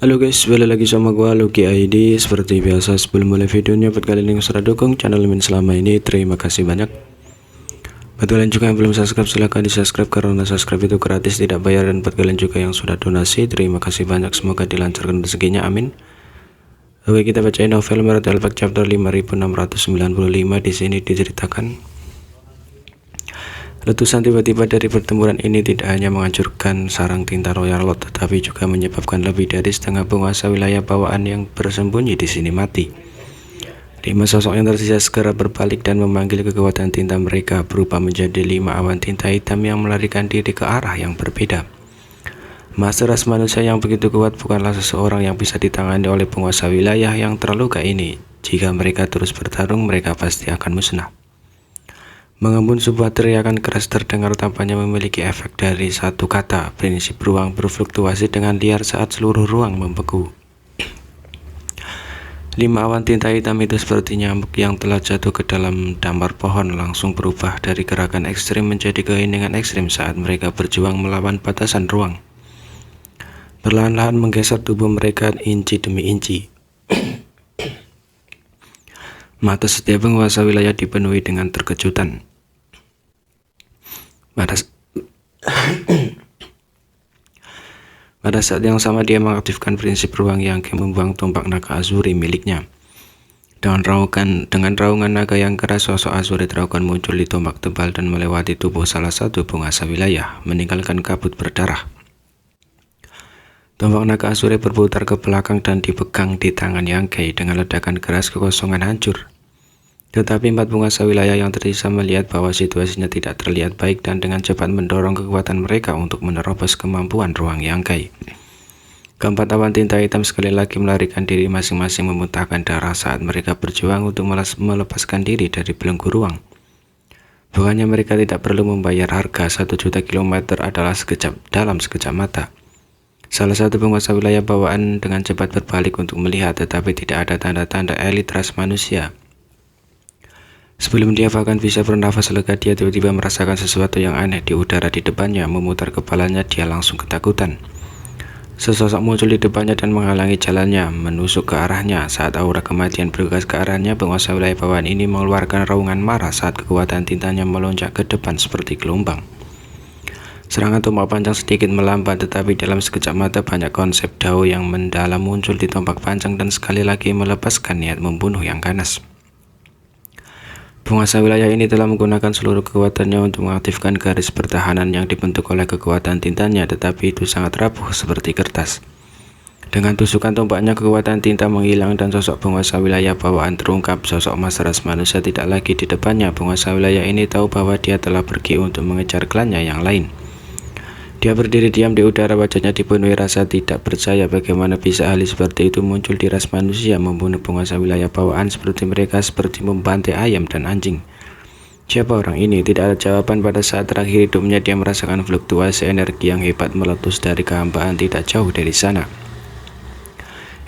Halo guys, balik lagi sama gua Lucky ID. Seperti biasa sebelum mulai videonya, buat kalian yang sudah dukung channel Min selama ini, terima kasih banyak. Buat kalian juga yang belum subscribe, silahkan di subscribe karena subscribe itu gratis, tidak bayar. Dan buat kalian juga yang sudah donasi, terima kasih banyak, semoga dilancarkan rezekinya, amin. Oke, kita bacain novel Merat Elbak chapter 5695. Di sini diceritakan letusan tiba-tiba dari pertempuran ini tidak hanya menghancurkan sarang tinta Royal Lot, tetapi juga menyebabkan lebih dari setengah penguasa wilayah bawaan yang bersembunyi di sini mati. 5 sosok yang tersisa segera berbalik dan memanggil kekuatan tinta mereka berubah menjadi 5 awan tinta hitam yang melarikan diri ke arah yang berbeda. Master ras manusia yang begitu kuat bukanlah seseorang yang bisa ditangani oleh penguasa wilayah yang terluka ini. Jika mereka terus bertarung, mereka pasti akan musnah. Mengembun sebuah teriakan keras terdengar, tampaknya memiliki efek dari satu kata. Prinsip ruang berfluktuasi dengan liar saat seluruh ruang membeku. 5 awan tinta hitam itu seperti nyamuk yang telah jatuh ke dalam damar pohon, langsung berubah dari gerakan ekstrim menjadi keheningan ekstrim saat mereka berjuang melawan batasan ruang. Perlahan-lahan menggeser tubuh mereka inci demi inci. Mata setiap penguasa wilayah dipenuhi dengan terkejutan. Pada saat yang sama dia mengaktifkan prinsip ruang yang membuang tombak naga Azuri miliknya. Dengan raungan naga yang keras, sosok Azuri Dragon muncul di tombak tebal dan melewati tubuh salah satu penguasa wilayah, meninggalkan kabut berdarah. Tombak naga Azuri berputar ke belakang dan dipegang di tangan Yangkei. Dengan ledakan keras, kekosongan hancur. Tetapi 4 penguasa wilayah yang tersisa melihat bahwa situasinya tidak terlihat baik dan dengan cepat mendorong kekuatan mereka untuk menerobos kemampuan ruang Yangkei. Keempat awan tinta hitam sekali lagi melarikan diri, masing-masing memuntahkan darah saat mereka berjuang untuk melepaskan diri dari belenggu ruang. Bukannya mereka tidak perlu membayar harga, 1 juta kilometer adalah dalam sekejap mata. Salah satu penguasa wilayah bawaan dengan cepat berbalik untuk melihat, tetapi tidak ada tanda-tanda elit ras manusia. Sebelum dia bahkan bisa bernafas lega, dia tiba-tiba merasakan sesuatu yang aneh di udara di depannya. Memutar kepalanya, dia langsung ketakutan. Sesosok muncul di depannya dan menghalangi jalannya, menusuk ke arahnya. Saat aura kematian bergegas ke arahnya, penguasa wilayah bawaan ini mengeluarkan raungan marah saat kekuatan tintanya melonjak ke depan seperti gelombang. Serangan tombak panjang sedikit melambat, tetapi dalam sekejap mata banyak konsep Dao yang mendalam muncul di tombak panjang dan sekali lagi melepaskan niat membunuh yang ganas. Penguasa wilayah ini telah menggunakan seluruh kekuatannya untuk mengaktifkan garis pertahanan yang dibentuk oleh kekuatan tintanya, tetapi itu sangat rapuh seperti kertas. Dengan tusukan tombaknya, kekuatan tinta menghilang dan sosok penguasa wilayah bawaan terungkap. Sosok master ras manusia tidak lagi di depannya. Penguasa wilayah ini tahu bahwa dia telah pergi untuk mengejar klannya yang lain. Dia berdiri diam di udara, wajahnya dipenuhi rasa tidak percaya. Bagaimana bisa ahli seperti itu muncul di ras manusia, membunuh penguasa wilayah bawaan seperti mereka, seperti membantai ayam dan anjing. Siapa orang ini? Tidak ada jawaban. Pada saat terakhir hidupnya, dia merasakan fluktuasi energi yang hebat meletus dari kehambaan tidak jauh dari sana.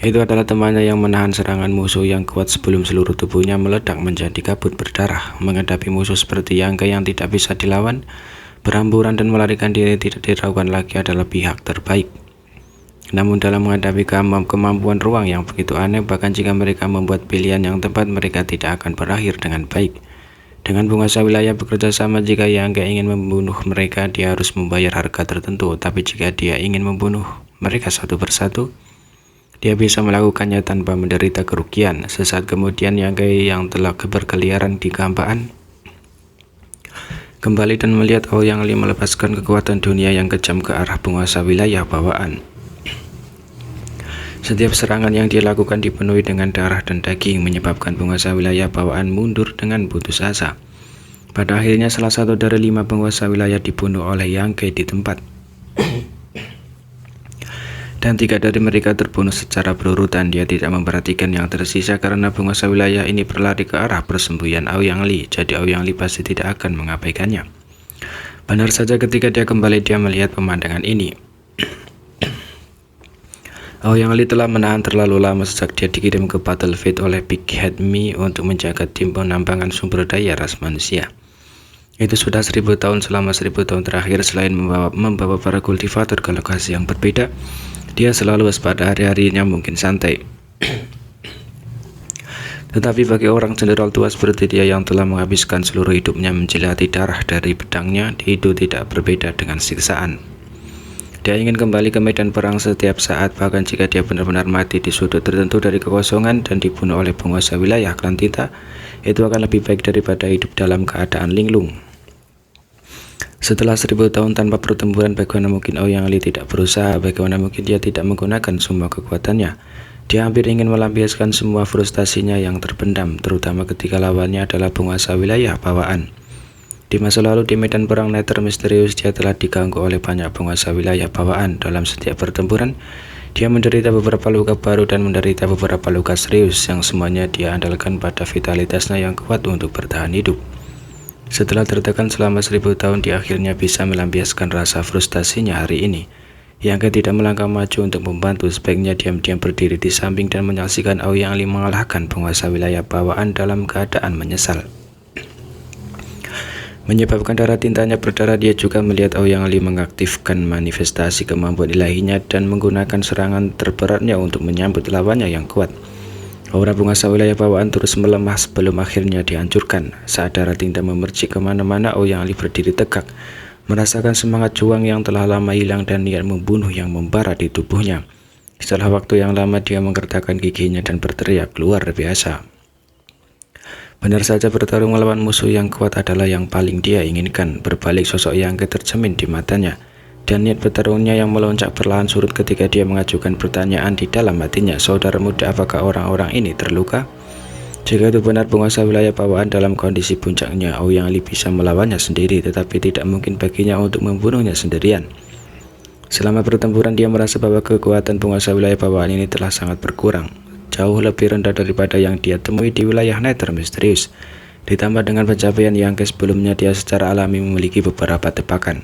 Itu adalah temannya yang menahan serangan musuh yang kuat sebelum seluruh tubuhnya meledak menjadi kabut berdarah. Menghadapi musuh seperti Yangkei yang tidak bisa dilawan, beramburan dan melarikan diri tidak diragukan lagi adalah pihak terbaik. Namun dalam menghadapi kemampuan ruang yang begitu aneh, bahkan jika mereka membuat pilihan yang tepat, mereka tidak akan berakhir dengan baik. Dengan penguasa wilayah bekerja sama, jika Yangkei ingin membunuh mereka, dia harus membayar harga tertentu. Tapi jika dia ingin membunuh mereka satu persatu, dia bisa melakukannya tanpa menderita kerugian. Sesaat kemudian, Yangkei yang telah berkeliaran di gambaan kembali dan melihat Ouyang Li melepaskan kekuatan dunia yang kejam ke arah penguasa wilayah bawaan. Setiap serangan yang dilakukan dipenuhi dengan darah dan daging, menyebabkan penguasa wilayah bawaan mundur dengan putus asa. Pada akhirnya salah satu dari 5 penguasa wilayah dibunuh oleh Yangkei di tempat. Dan 3 dari mereka terbunuh secara berurutan. Dia tidak memperhatikan yang tersisa karena penguasa wilayah ini berlari ke arah persembunyian Ouyang Li, jadi Ouyang Li pasti tidak akan mengabaikannya. Benar saja, ketika dia kembali, dia melihat pemandangan ini. Ouyang Li telah menahan terlalu lama sejak dia dikirim ke Battlefield oleh Big Head Mi untuk menjaga tim penambangan sumber daya ras manusia. Itu sudah 1000 tahun. Selama 1000 tahun terakhir, selain membawa para kultivator ke lokasi yang berbeda, dia selalu waspada. Hari-harinya mungkin santai, tetapi bagi orang cenderal tua seperti dia yang telah menghabiskan seluruh hidupnya menjilati darah dari pedangnya, itu tidak berbeda dengan siksaan. Dia ingin kembali ke medan perang setiap saat, bahkan jika dia benar-benar mati di sudut tertentu dari kekosongan dan dibunuh oleh penguasa wilayah klan tinta, itu akan lebih baik daripada hidup dalam keadaan linglung. Setelah 1000 tahun tanpa pertempuran, bagaimana mungkin Ouyang Li tidak berusaha? Bagaimana mungkin dia tidak menggunakan semua kekuatannya? Dia hampir ingin melampiaskan semua frustasinya yang terpendam, terutama ketika lawannya adalah penguasa wilayah bawaan. Di masa lalu di medan perang Nether misterius, dia telah diganggu oleh banyak penguasa wilayah bawaan. Dalam setiap pertempuran, dia menderita beberapa luka baru dan menderita beberapa luka serius, yang semuanya dia andalkan pada vitalitasnya yang kuat untuk bertahan hidup. Setelah tertekan selama 1000 tahun, dia akhirnya bisa melampiaskan rasa frustasinya hari ini. Yang tidak melangkah maju untuk membantu, sebaiknya diam-diam berdiri di samping dan menyaksikan Ouyang Li mengalahkan penguasa wilayah bawaan dalam keadaan menyesal. Menyebabkan darah tintanya berdarah, dia juga melihat Ouyang Li mengaktifkan manifestasi kemampuan ilahinya dan menggunakan serangan terberatnya untuk menyambut lawannya yang kuat. Aura penguasa wilayah bawaan terus melemah sebelum akhirnya dihancurkan. Saat darah tinta memercik kemana-mana, Ouyang Li berdiri tegak, merasakan semangat juang yang telah lama hilang dan niat membunuh yang membara di tubuhnya. Setelah waktu yang lama, dia menggertakkan giginya dan berteriak, luar biasa. Benar saja, bertarung melawan musuh yang kuat adalah yang paling dia inginkan. Berbalik, sosok yang tercermin di matanya, dan niat bertarungnya yang melonjak perlahan surut ketika dia mengajukan pertanyaan di dalam hatinya, saudara muda, apakah orang-orang ini terluka? Jika itu benar penguasa wilayah bawaan dalam kondisi puncaknya, Ouyang Li bisa melawannya sendiri, tetapi tidak mungkin baginya untuk membunuhnya sendirian. Selama pertempuran, dia merasa bahwa kekuatan penguasa wilayah bawaan ini telah sangat berkurang, jauh lebih rendah daripada yang dia temui di wilayah Nether misterius. Ditambah dengan pencapaian yang sebelumnya, dia secara alami memiliki beberapa tebakan.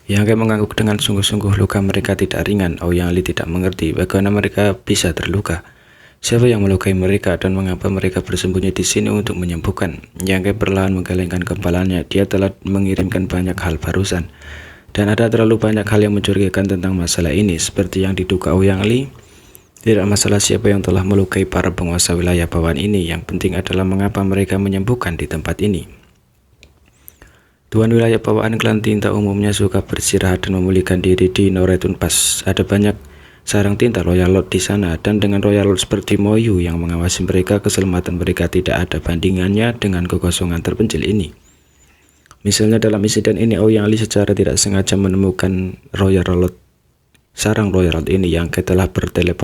Yang mengangguk dengan sungguh-sungguh, luka mereka tidak ringan. Ouyang Li tidak mengerti bagaimana mereka bisa terluka. Siapa yang melukai mereka dan mengapa mereka bersembunyi di sini untuk menyembuhkan? Yang perlahan menggelengkan kepalanya. Dia telah mengirimkan banyak hal barusan, dan ada terlalu banyak hal yang mencurigakan tentang masalah ini. Seperti yang diduga Ouyang Li, tidak masalah siapa yang telah melukai para penguasa wilayah bawaan ini. Yang penting adalah mengapa mereka menyembuhkan di tempat ini. Tuan wilayah bawaan klan tinta umumnya suka beristirahat dan memulihkan diri di Noretun Pass. Ada banyak sarang tinta Royal Lord di sana, dan dengan Royal Lord seperti Moyu yang mengawasi mereka, keselamatan mereka tidak ada bandingannya dengan kekosongan terpencil ini. Misalnya dalam insiden ini, Ouyang Li secara tidak sengaja menemukan Royal Lord, sarang Royal Lord ini yang telah bertelepon